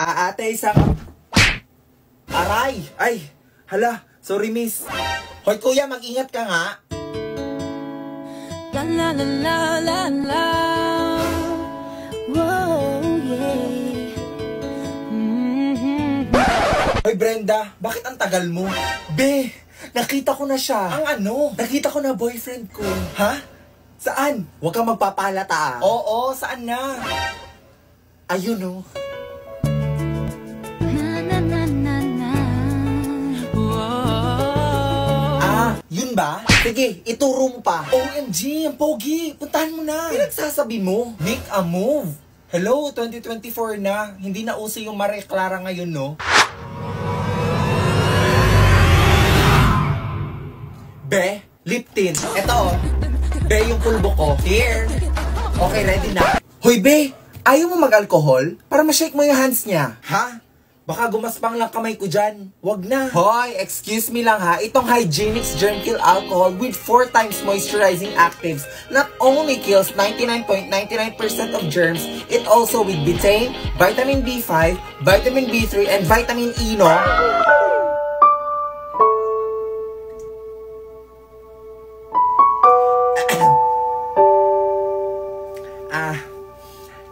Ate, isang... Aray! Ay! Hala! Sorry, miss. Hoy, kuya, mag-ingat ka nga. La la la la la la. Whoa, yeah. Hoy, Brenda, bakit ang tagal mo? Be, nakita ko na siya. Ang ano? Nakita ko na boyfriend ko. Ha? Saan? Huwag kang magpapalata. Oo, saan na? Ayun, oh. Yun ba? Sige, ituro mo pa. OMG, ang pogi. Puntahan mo na. Pinagsasabi mo. Make a move. Hello, 2024 na. Hindi na uso yung Maria Clara ngayon, no? Be, lip tint. Eto, Be, yung pulbo ko. Here. Okay, ready na. Hoy, Be, ayaw mo mag-alcohol? Para ma-shake mo yung hands niya. Ha? Baka gumaspang lang kamay ko dyan. Wag na. Hoy, excuse me lang ha. Itong Hygienix Germ Kill Alcohol with 4 times moisturizing actives not only kills 99.99% of germs, it also with betaine, vitamin B5, vitamin B3, and vitamin E, no?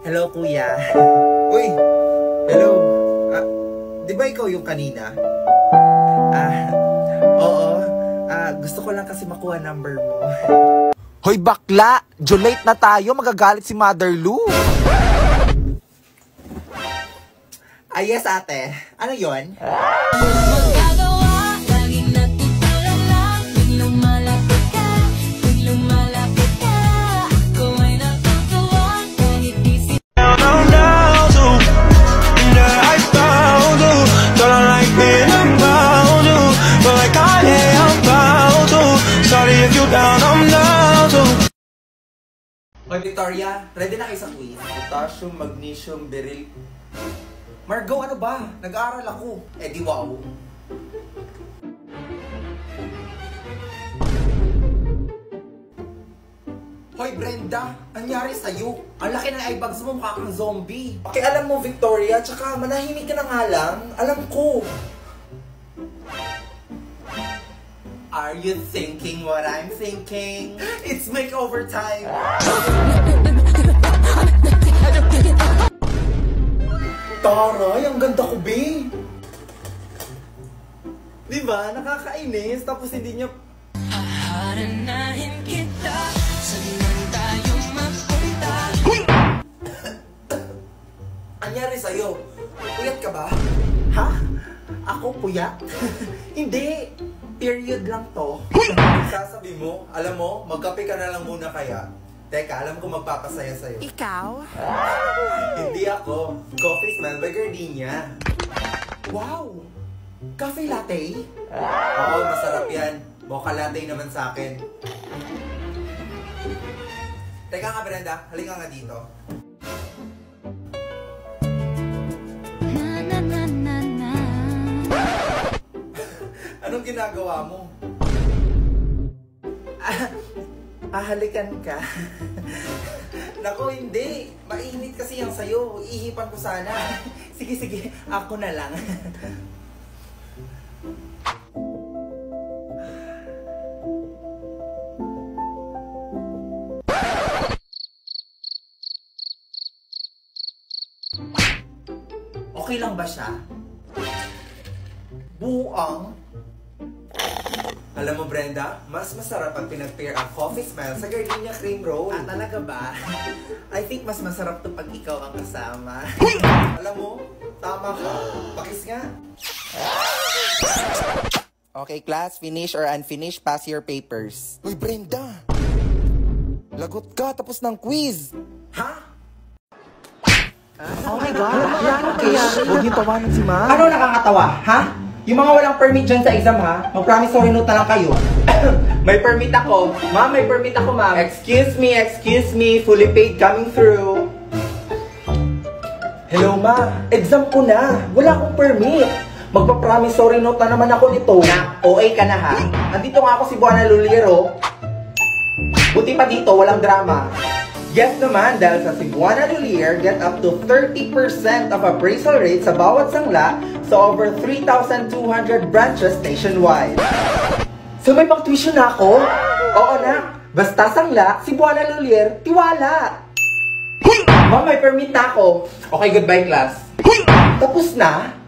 Hello, kuya. Uy, hello. Di ba ikaw yung kanina? Oo. Gusto ko lang kasi makuha number mo. Hoy, bakla! Jolate na tayo, magagalit si Mother Lou. Yes, ate. Ano yon? Hoy, Victoria, ready na kayo sa quiz? Potassium, magnesium, beryl. Margo, ano ba? Nag-aaral ako. Eh di wow. Hoy, Brenda, anyari sa'yo? Ang laki ng eye bags mo, mukha kang zombie. Pakialam mo, Victoria, tsaka manahimik ka na nga lang. Alam ko. Are you thinking what I'm thinking? It's makeover time! Taray, ang ganda ko, be! Diba? Nakakainis, tapos hindi niya... Haharanahin kita, saan tayo mapunta? Anyari sa'yo? Puyat ka ba? Ha? Ako puyat? Hindi! Period lang to. Sasabi mo, alam mo, magkape ka na lang muna kaya. Teka, alam ko magpapasaya sa'yo. Ikaw? Hindi ako. Coffee Smell by Gardenia. Wow! Cafe latte? Oo, masarap yan. Mocha latte naman sa akin. Teka nga, Brenda. Halika nga dito. Anong ginagawa mo? Halikan ka. Naku, hindi. Mainit kasi yan sa'yo. Ihipan ko sana. Sige, sige. Ako na lang. Okay lang ba siya? Buang. Alam mo, Brenda, mas masarap pag pinag-pair ang Coffee Smile sa Gardenia Cream Roll. Talaga ba? I think mas masarap to pag ikaw ang kasama. Alam mo, tama ka. Pakis nga. Okay, class, finish or unfinished, pass your papers. Uy, Brenda! Lagot ka, tapos ng quiz! Ha? Oh my God! Huwag niyo tawanan si Ma. Ano nakakatawa, ha? Yung mga walang permit dyan sa exam, ha? Mag-promissory note na lang kayo. May permit ako. Ma'am, may permit ako, ma'am. Excuse me. Fully paid coming through. Hello, ma. Exam ko na. Wala akong permit. Magpa-promissory note na naman ako nito. Na, OA ka na, ha? Nandito nga ako si Buana Luliero. Buti pa dito, walang drama. Yes naman, dahil sa Cebuana Lulier, get up to 30% of appraisal rate sa bawat sangla sa over 3,200 branches nationwide. So may pang-tuition na ako? Oo na, basta sangla, Cebuana Lulier, tiwala! Ma'am, may permit na ako. Okay, goodbye class. Tapos na?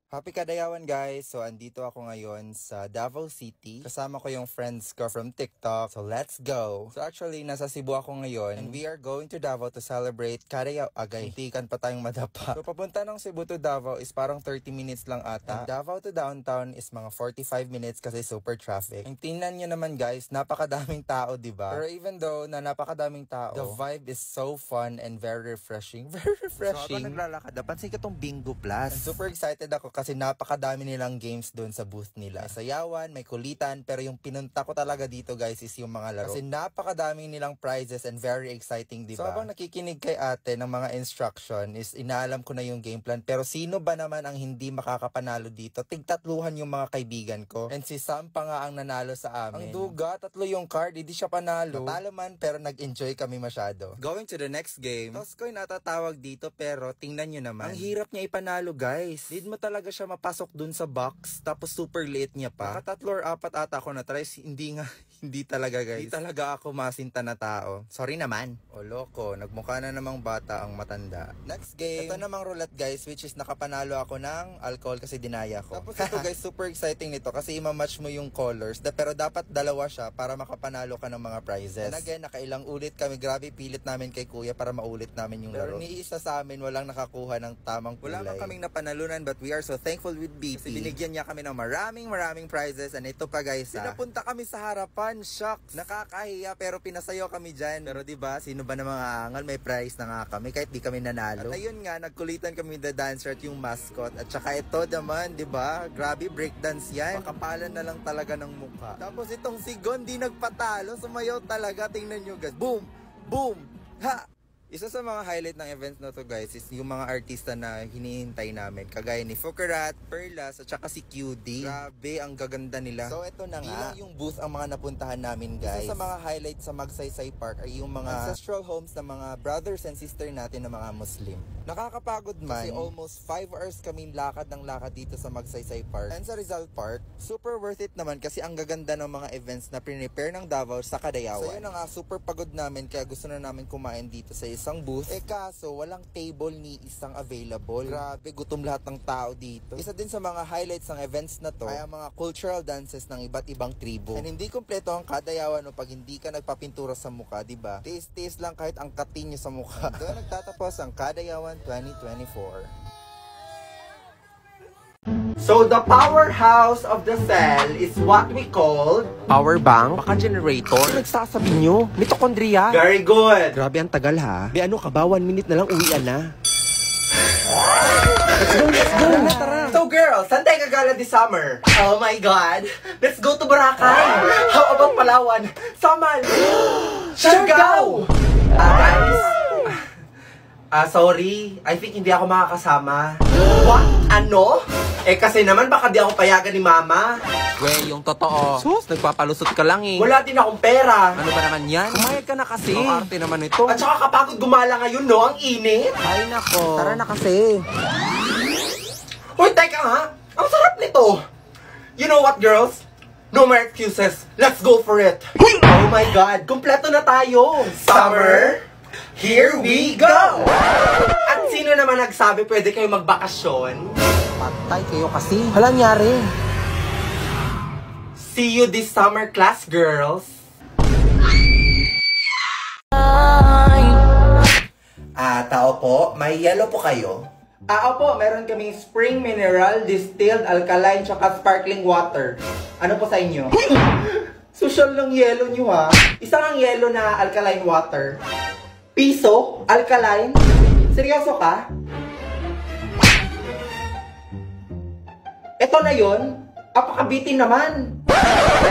Happy Kadayawan guys! So andito ako ngayon sa Davao City. Kasama ko yung friends ko from TikTok. So let's go! So actually nasa Cebu ako ngayon and we are going to Davao to celebrate Kadayaw. Agay, tikan pa tayong madapa. So papunta ng Cebu to Davao is parang 30 minutes lang ata. And Davao to downtown is mga 45 minutes kasi super traffic. And tingnan nyo naman guys, napakadaming tao, diba? Pero even though na napakadaming tao, the vibe is so fun and very refreshing. Very refreshing. So habang naglalakad, napansin ko tong Bingo Plus. And super excited ako kasi napakadami nilang games doon sa booth nila. May sayawan, may kulitan, pero yung pinunta ko talaga dito guys is yung mga laro. Kasi napakadami nilang prizes and very exciting, diba? So habang nakikinig kay ate ng mga instruction is inaalam ko na yung game plan. Pero sino ba naman ang hindi makakapanalo dito? Tigtatluhan yung mga kaibigan ko. And si Sam pa nga ang nanalo sa amin. Ang duga, 3 yung card, hindi siya panalo. Natalo man, pero nag-enjoy kami masyado. Going to the next game. Toss ko yung natatawag dito, pero tingnan nyo naman. Ang hirap niya ipanalo guys. Need mo talaga siya mapasok dun sa box, tapos super late niya pa. Naka 3 or 4 ata ako na try, hindi talaga guys. Hindi talaga ako masinta na tao. Sorry naman. O loko, nagmukha na namang bata ang matanda. Next game. Ito namang roulette guys, which is nakapanalo ako ng alcohol kasi dinaya ko. Tapos ito guys, super exciting nito kasi imamatch mo yung colors. Pero dapat dalawa siya para makapanalo ka ng mga prizes. And again, nakailang ulit kami. Grabe, pilit namin kay kuya para maulit namin yung laro. Pero ni isa sa amin, walang nakakuha ng tamang kulay. Wala man kaming napanalunan, but we are so thankful with BP. Kasi binigyan niya kami ng maraming prizes. And ito pa guys, pinapunta kami sa harapan. Shucks, nakakahiya pero pinasayo kami dyan. Pero diba, sino ba na mga angal, may prize na nga kami kahit di kami nanalo. At ayun nga, nagkulitan kami the dancer at yung mascot. At saka ito naman, diba, grabe breakdance yan. Pakapalan na lang talaga ng mukha. Tapos itong si Gon di nagpatalo, sumayaw talaga. Tingnan nyo guys, boom, boom, ha! Isa sa mga highlight ng events na to guys is yung mga artista na hinihintay namin. Kagaya ni Fukarat, Perlas, at saka si QD. Grabe, ang gaganda nila. So ito na nga, yung booth ang mga napuntahan namin guys. Isa sa mga highlight sa Magsaysay Park ay yung mga ancestral homes ng mga brothers and sister natin na mga Muslim. Nakakapagod man, kasi almost 5 hours kami lakad ng lakad dito sa Magsaysay Park. And sa Rizal Park, super worth it naman kasi ang gaganda ng mga events na prepare ng Davao sa Kadayawan. So yun na nga, super pagod namin kaya gusto na namin kumain dito sa isang booth. Kaso walang table ni isang available. Grabe, gutom lahat ng tao dito. Isa din sa mga highlights ng events na to ay ang mga cultural dances ng iba't ibang tribo. And hindi kumpleto ang Kadayawan o pag hindi ka nagpapintura sa mukha, diba? Tiis-tiis lang kahit ang katin nyo sa mukha. Doon nagtatapos ang Kadayawan 2024. So the powerhouse of the cell is what we call Power bank? Baka generator? Ano nagsasabi nyo? Mitochondria? very good. Grabe ang tagal ha. Be ano ka ba? 1 minute na lang uwian na. Tara. So girls, saan tayo gagala this summer? Oh my God! Let's go to Boracay! How about Palawan? Samal! Siargao! Guys, sorry. I think hindi ako makakasama. What? Ano? Kasi naman baka di ako payagan ni Mama. We, yung totoo. Sus, nagpapalusot ka lang eh. Wala din akong pera. Ano ba naman yan? Kumayag ka na kasi. Ang arte naman ito. At saka kapagod gumala ngayon, no? Ang init. Ay nako. Tara na kasi. Uy, teka nga. Ang sarap nito. You know what, girls? No more excuses. Let's go for it. Oh my God. Kumpleto na tayo. Summer, here we go. At sino naman nagsabi pwede kayo magbakasyon? Patay kayo kasi. Hala nyari. See you this summer class, girls. Tao po, may yellow po kayo? Opo, meron kaming spring mineral, distilled, alkaline, tsaka sparkling water. Ano po sa inyo? Social lang yellow nyo ha. Isang ang yellow na alkaline water. Piso? Alkaline? Seryoso ka? Ito na yun? Apakabitin naman.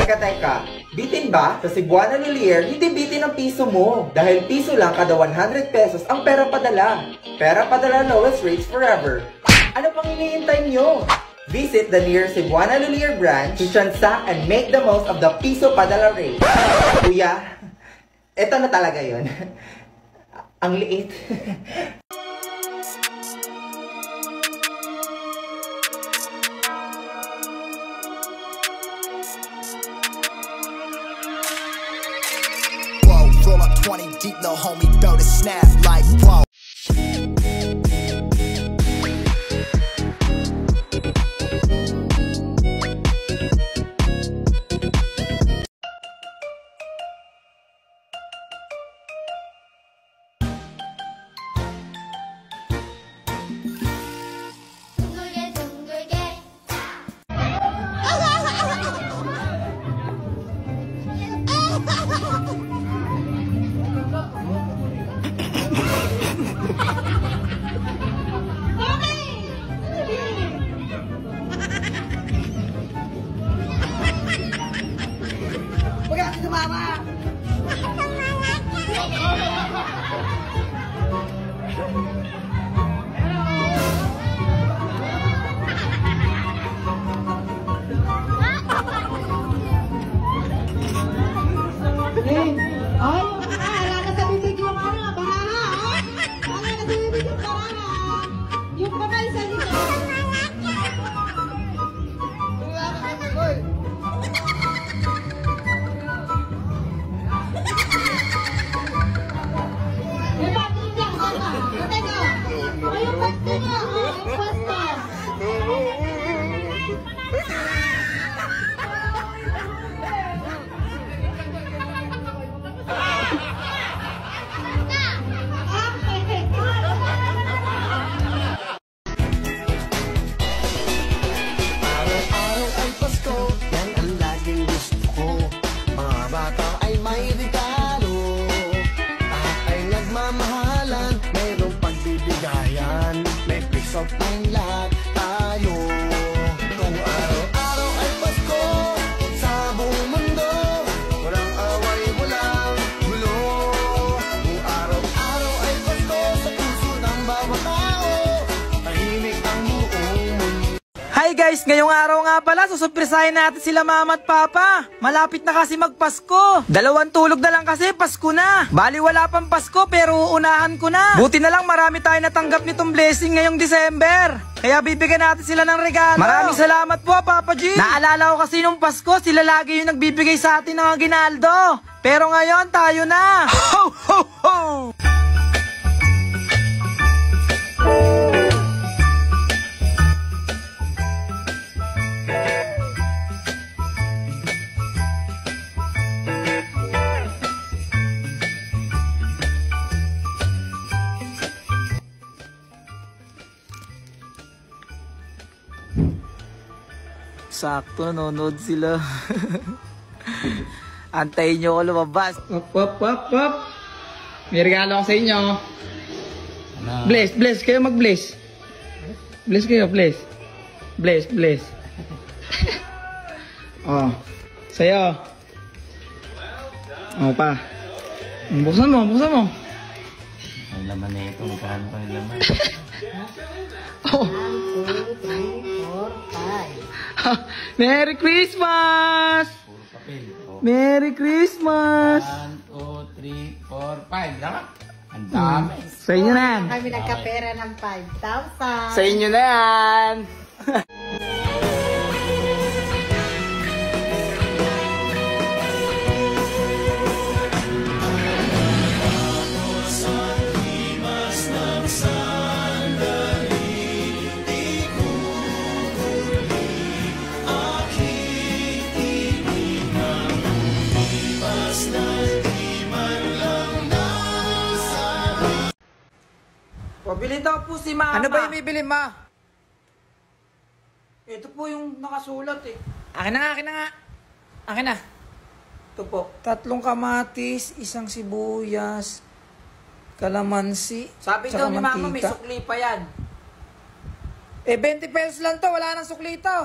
Teka. Bitin ba? Sa Cebuana Lulier, hindi bitin ang piso mo. Dahil piso lang kada 100 pesos ang pera padala. Pera padala, lowest rates forever. Ano pang hinihintay nyo? Visit the nearest Cebuana Lulier branch to transact and make the most of the piso padala rate. Kuya, Ito na talaga yon. Ang liit. Whoa, roll up 20 deep, little homie, belt to snap like whoa. 둥글게 둥글게 Yung kamay sa likod. May pato dyan, kaka. Patay ka. Ay, yung pasto niya. Yung pasto. Araw-araw ay Pasko, yan ang laging gusto ko. Mga bata ay may regalo, lahat ay nagmamahalan, mayroong pagbibigayan, may peace of mind lahat tayo. Kung araw-araw ay Pasko, sa buong mundo, walang away, walang gulo. Kung araw-araw ay Pasko, sa puso ng bawat tao, tahimik ang buong mundo. Hi guys! Ngayong araw nga pala, susurpresahin natin sila mama at papa. Malapit na kasi magpasko. 2 tulog na lang kasi, Pasko na. Bali wala pang Pasko pero uunahan ko na. Buti na lang marami tayo natanggap nitong blessing ngayong December. Kaya bibigyan natin sila ng regalo. Maraming salamat po Papa G. Naalala ko kasi nung Pasko, sila lagi yung nagbibigay sa atin ng aginaldo. Pero ngayon tayo na. Ho ho ho! Sakto, nanonood sila. Antayin nyo ako lumabas. Wap, wap, wap, wap. May regalo ako sa inyo. Bless, bless. Kayo mag-bless. Bless kayo, bless. Bless, bless. Oh, sa'yo. Oh, pa. Buksan mo, buksan mo. Ang laman na ito, magkano pa yung laman? Oh. 1, 2, 3, 4, 5. Merry Christmas! Puro papel. Oh. Merry Christmas! 1, 2, 3, 4, 5. Laka. Ang dami. Sa inyo na yan. Kami nagkapera ng 5,000. Sa inyo na yan. Pabili daw po si Mama. Ano ba yung bibili, Ma? Ito po yung nakasulat eh. Akin na nga, akin na nga. Akin na. Ito po. 3 kamatis, 1 sibuyas, kalamansi, sabi daw ni Mama, may sukli pa yan. Eh, 20 pesos lang to, wala nang sukli to.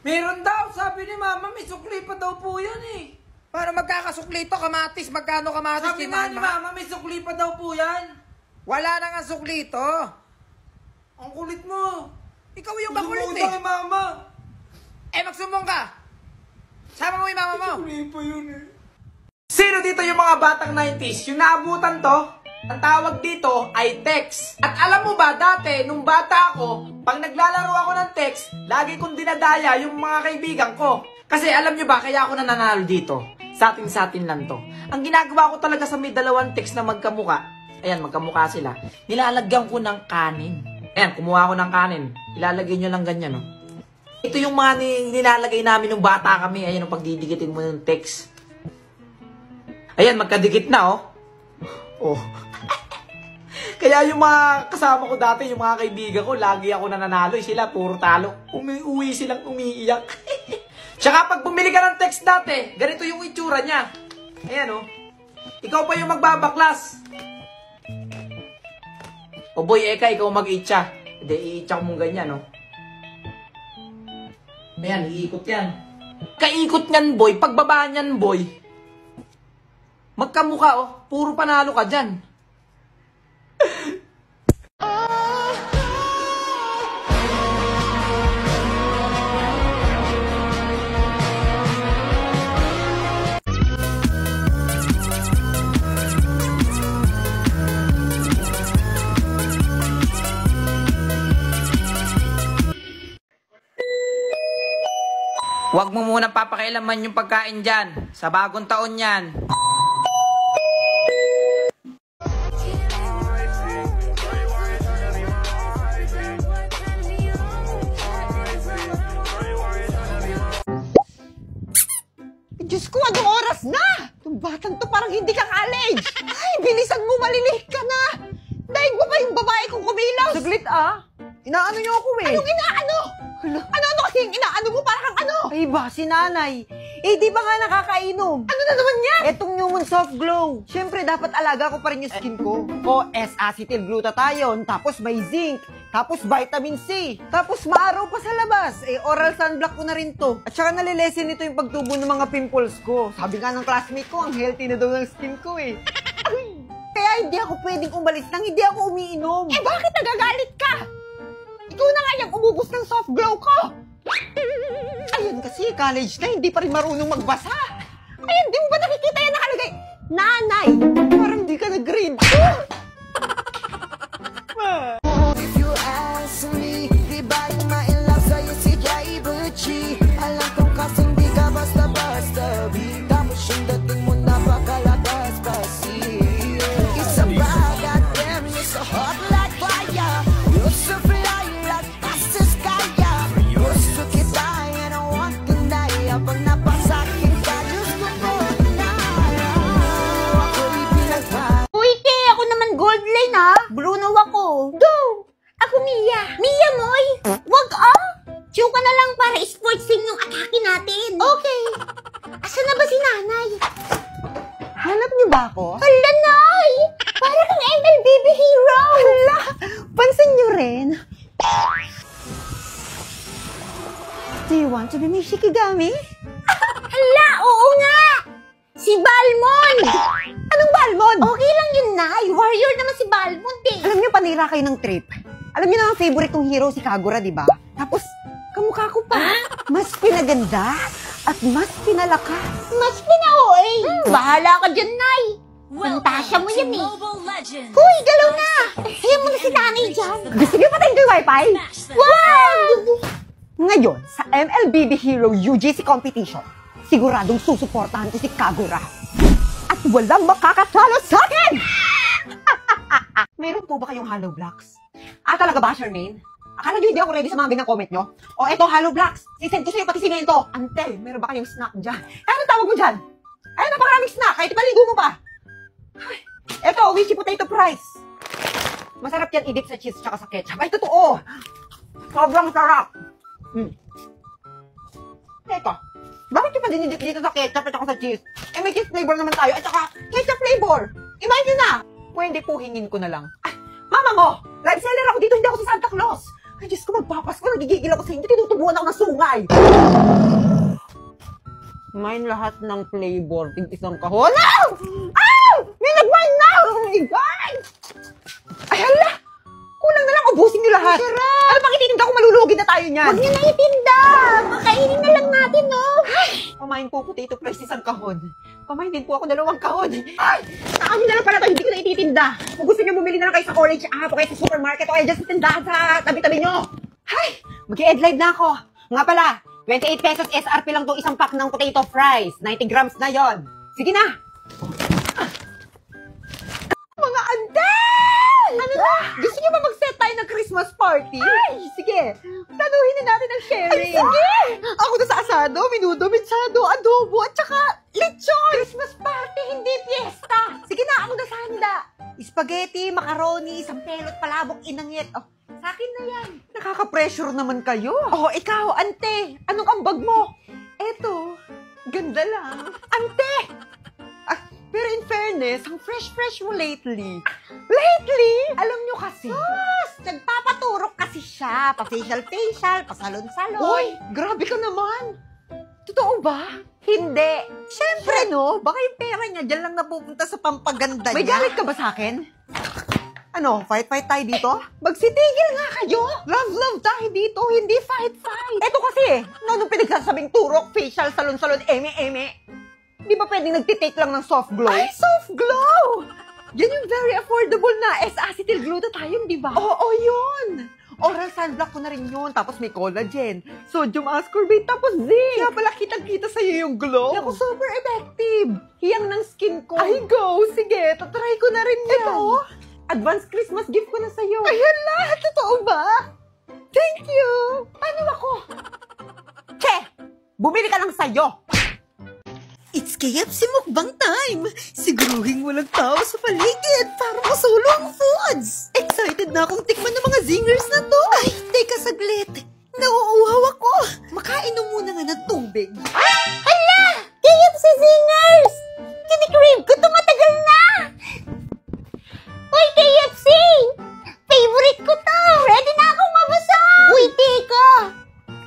Meron daw, sabi ni Mama, may sukli pa daw po yan eh. Paano magkakasukli to? Kamatis, magkano kamatis? Sabi nga ni Mama, may sukli pa daw po yan. Wala na nga sukli to. Ang kulit mo. Ikaw yung makulit eh. Mama. Eh, magsumbong ka. Sama mo yung mama mo. Sukli pa yun eh. Sino dito yung mga batang 90s? Yung naabutan to, ang tawag dito ay text. At alam mo ba, dati, nung bata ako, pag naglalaro ako ng text, lagi kong dinadaya yung mga kaibigan ko. Kasi alam nyo ba, kaya ako nananalo dito. Sa atin lang to. Ang ginagawa ko talaga sa may dalawang text na magkamuka, ayan, magkamuka sila, nilalagyan ko ng kanin. Ayan, kumuha ko ng kanin. Ilalagay nyo lang ganyan, no? Ito yung mga nilalagay namin nung bata kami. Ayan, yung pagdidikitin mo ng text. Ayan, magkadikit na, oh. Oh. Kaya yung mga kasama ko dati, yung mga kaibigan ko, lagi ako nananalo. Sila, puro talo. Uwi silang umiiyak. Tsaka pag bumili ka ng text dati, ganito yung itsura niya. Ayan, oh. Ikaw pa yung magbabaklas. O boy, eka, ikaw mag-itcha. Hindi, i-itcha ko mong ganyan, oh. Ayan, iikot yan. Kaikot niyan, boy. Pagbaba niyan, boy. Magkamukha, oh. Puro panalo ka dyan. Huwag mo muna papakialaman yung pagkain dyan. Sa bagong taon yan. Diyos ko, anong oras na? Itong batang to parang hindi ka college. Ay, bilisan mo, malilate ka na. Daig mo pa yung babae kong kumilos. Saglit inaano niyo ako eh. Anong inaano? Ano kasi yung inaano mo? Parang ano? Ay ba, si nanay. Eh, di ba nga nakakainom? Ano na naman yan? Etong Newman Soft Glow. Siyempre, dapat alaga ko pa rin yung skin ko. O, S-acetylglutathione, tapos may zinc, tapos vitamin C, tapos maaraw pa sa labas. Eh, oral sunblock ko na rin to. At saka nalilesen nito yung pagtubo ng mga pimples ko. Sabi nga ng classmate ko, ang healthy na daw ng skin ko eh. Kaya hindi ako pwedeng umalis nang hindi ako umiinom. Eh, bakit nagagalit ka? Ikaw na nga yung umubos ng soft glow ko. Ayun kasi, college na, hindi pa rin marunong magbasa. Ayun, di mo ba nakikita yan nakalagay? Nanay, parang di ka nag-grade. If you ask me, di ba yung ma-inlove sa'yo si Jay Butchie? Alam kong kasing di ka basta-basta. Tapos yung dating mo napakalakas pa siya. It's a bad damn, it's a hot like fire. You're so fly like fast as kaya. Gusto kita and I want to die. Pag napasakin ka, Diyos ko po na. Ako'y pinagpa. Uy, te, ako naman gold lane ha. Bruno ako. Go! Ako Mia. Mia Moy? Wag Chew ka na lang para sports team yung atake natin. Okay. Asa na ba si nanay? Hanap niyo ba ako? Hala, nay! Para kang MLBB hero! Hala, pansin niyo rin. Do you want to be Miss Shikigami? Hala, oo nga! Si Balmond! Anong Balmond? Okay lang yun, nay. Warrior naman si Balmond eh. Alam niyo, panira kayo ng trip. Alam niyo na ang favorite kong hero, si Kagura, di ba? Tapos, kamukha ko pa. Mas pinaganda at mas pinalakas. Mas pinaoy. Bahala ka dyan, nay. Pantasya mo yan eh. Huy, galaw na! Ayaw mo na si nanay dyan. Gusto niyo patayin ko yung wifi? Wow! Ngayon, sa MLBB Hero UGC competition, siguradong susuportahan ko si Kagura. At walang makakatalo sa akin! Meron po ba kayong hollow blocks? Talaga ba, Charmaine? Akala nyo hindi ako ready sa mga ganyang comment nyo? O eto, hollow blocks. Sisend ko sa'yo pati simento. Ante, meron ba kayong snack dyan? Anong tawag mo dyan? Ay, napakaraming snack. Kahit maligo mo pa. Ay, eto, Wishy Potato Fries. Masarap yan i-dip sa cheese tsaka sa ketchup. Ay, totoo. Sobrang sarap. Eto, bakit yung pa dinidip dito sa ketchup at saka sa cheese? Eh, may cheese flavor naman tayo at saka ketchup flavor. Ibahin nyo na. Pwede po hingin ko na lang. Ay, mama mo, live seller ako dito, hindi ako si Santa Claus. Ay, Diyos ko, magpapasko. Nagigigil ako sa inyo. Tinutubuan ako ng sungay. Mine lahat ng flavor. Tig-isang kahon. Ow! Ow! May nag-mine na! Oh my God! Ay, hala! Kulang na lang, ubusin nyo lahat. Sarap! Ano pang ititinda ko, malulugi na tayo niyan. Huwag nyo na itinda. Makainin na lang natin, no? Pamain po potato fries isang kahon. Pamahin din po ako 2 kahon. Ay! Sa amin na lang pala to, hindi ko na ititinda. Kung gusto nyo bumili na lang kayo sa Orange App o kayo sa supermarket o kayo dyan sa tindahan sa tabi-tabi nyo. Ay! Mag-i-end live na ako. Nga pala, 28 pesos SRP lang to isang pack ng potato fries. 90 grams na yon. Sige na! Mga ante! Ano na? Gusto nyo ba mag-set tayo ng Christmas party? Ay! Sige! Tanuhin na natin ang sharing. Ay, sige! Ako na sa asado, minudo, mensado, adobo, at saka lechon! Christmas party, hindi fiesta! Sige na, ako na sa handa. Spaghetti, macaroni, sampelot, palabok, inangit. Oh, sa akin na yan. Nakaka-pressure naman kayo. Oh, ikaw, ante. Anong ambag mo? Eto, ganda lang. Ante! Pero in fairness, ang fresh mo lately. Lately? Alam nyo kasi. Nagpapaturok kasi siya. Pa-facial, pa-salon-salon. Uy, grabe ka naman. Totoo ba? Hindi. Siyempre, no? Baka yung pera niya dyan lang napupunta sa pampaganda niya. May galit ka ba sa akin? Ano, fight tayo dito? Magsitigil nga kayo. Love tayo dito, hindi fight. Eto kasi, nung pinagsasabing turok, facial, salon-salon, eme. Di ba pwedeng nagtitake lang ng soft glow? Ay, soft glow! Yan yung very affordable na S-acetyl glutathione, di ba? Oo, yun! Oral sunblock ko na rin yun. Tapos may collagen, sodium ascorbate, tapos zinc. Kaya pala kitang-kita sa'yo yung glow. Naku, super effective. Hiyang ng skin ko. Ay, go! Sige, tatry ko na rin yan. Ito, advance Christmas gift ko na sa'yo. Ayan lahat, totoo ba? Thank you! Paano ako? Che! Bumili ka lang sa'yo! It's KFC mukbang time! Siguruhin walang tao sa paligid para masulo ang foods! Excited na akong tikman ng mga zingers na to! Ay, teka saglit! Nauuhaw ako! Makain muna nga ng tubig! Hala! KFC Zingers! Kinikrave ko ito matagal na! Uy, KFC! Favorite ko to! Ready na akong mabusog! Uy, teka!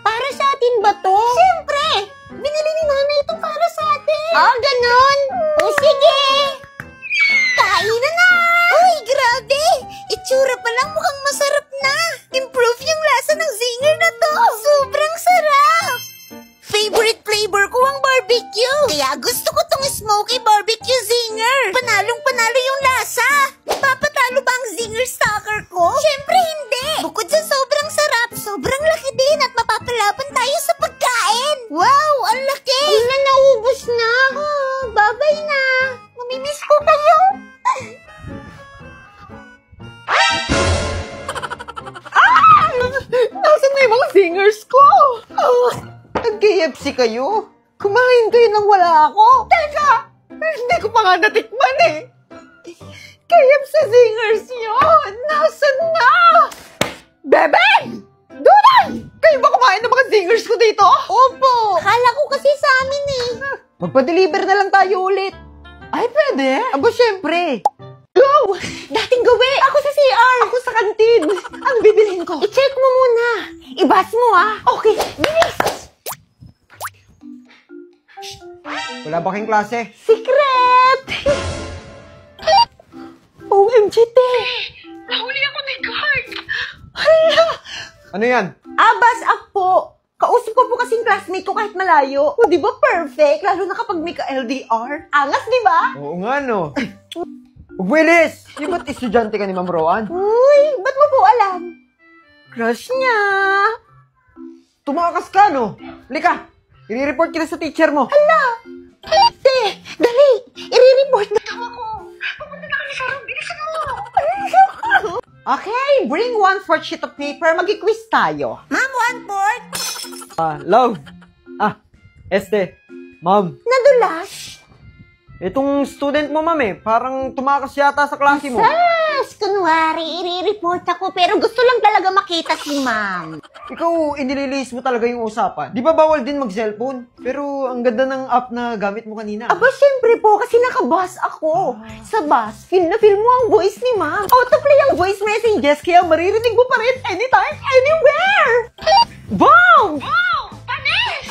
Para sa atin ba to? Siyempre! Binili ni nanay ito para sa atin! Ah, ganun? O sige! Kain na! Uy, grabe! Itsura pa lang mukhang masarap na! Improve yung lasa ng zinger na to! Sobrang sarap! Favorite flavor ko ang barbecue! Kaya gusto ko tong smoky barbecue zinger! Panalong-panalo yung lasa! Papatalo ba ang zinger stalker ko? Siyempre hindi! Bukod sa sobrang sarap, sobrang laki din at mapapalaban tayo sa pagkain! Wow! Ang laki! Wala, naubos na! Oh, bye-bye na! Mamimiss ko kayo! Nasaan na yung mga zingers ko? Oh, nag-KFC kayo? Kumain kayo nang wala ako? Teka! Hindi ko pa nga natikman eh! KFC zingers yun! Nasaan na? Bebe! Dunay! Kayo ba kumain ng mga zingers ko dito? Opo! Akala ko kasi sa amin eh! Magpa-deliver na lang tayo ulit. Ay, pwede? Aba, syempre. Go! Dating gawi! Ako sa CR! Ako sa kantin! Ang bibilhin ko? I-check mo muna! Ibas mo ah! Okay, bilis! Wala ba kayong klase? Secret! OMG, te! Nahuli ako ni guard! Hala! Ano yan? Abas po! Kausap ko po kasing classmate ko kahit malayo. O, di ba perfect? Lalo na kapag may ka-LDR. Angas, di ba? Oo nga, no. Willis! Yung ba't estudyante ka ni Ma'am Roan? Uy, ba't mo po alam? Crush niya! Tumakas ka, no? Lika! I-report kita sa teacher mo. Hala! Te! Dali! I-report na daw ako! Pupunta na kami sa room. Bilisan mo! Okay, bring 1/4 sheet of paper. Mag-quiz tayo. Ma'am, 1/4? Love. Ma'am. Nadulas? Itong student mo, ma'am, parang tumakas yata sa klase mo. Sas! Kunwari, i-report ako pero gusto lang talaga makita si ma'am. Ikaw, inililis mo talaga yung usapan. Di ba bawal din mag-cellphone? Pero ang ganda ng app na gamit mo kanina. Aba, syempre po, kasi naka-bus ako. Sa bus, feel na feel mo ang voice ni ma'am. Autoplay ang voice messages, kaya maririnig mo pa rin anytime, anywhere! Boom! Wow! Panis!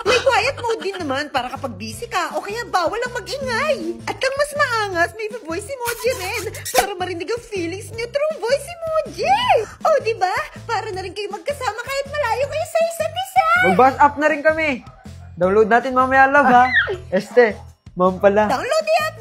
May quiet mode din naman para kapag busy ka o kaya bawal ang mag-ingay. At kang mas maangas, may voice emoji rin para marinig ang feelings niyo through voice emoji. O, diba? Para na rin kayo magkasama kahit malayo kayo sa isa't isa. Mag-bus up na rin kami. Download natin mamaya, love, ha? Ma'am pala. Download the app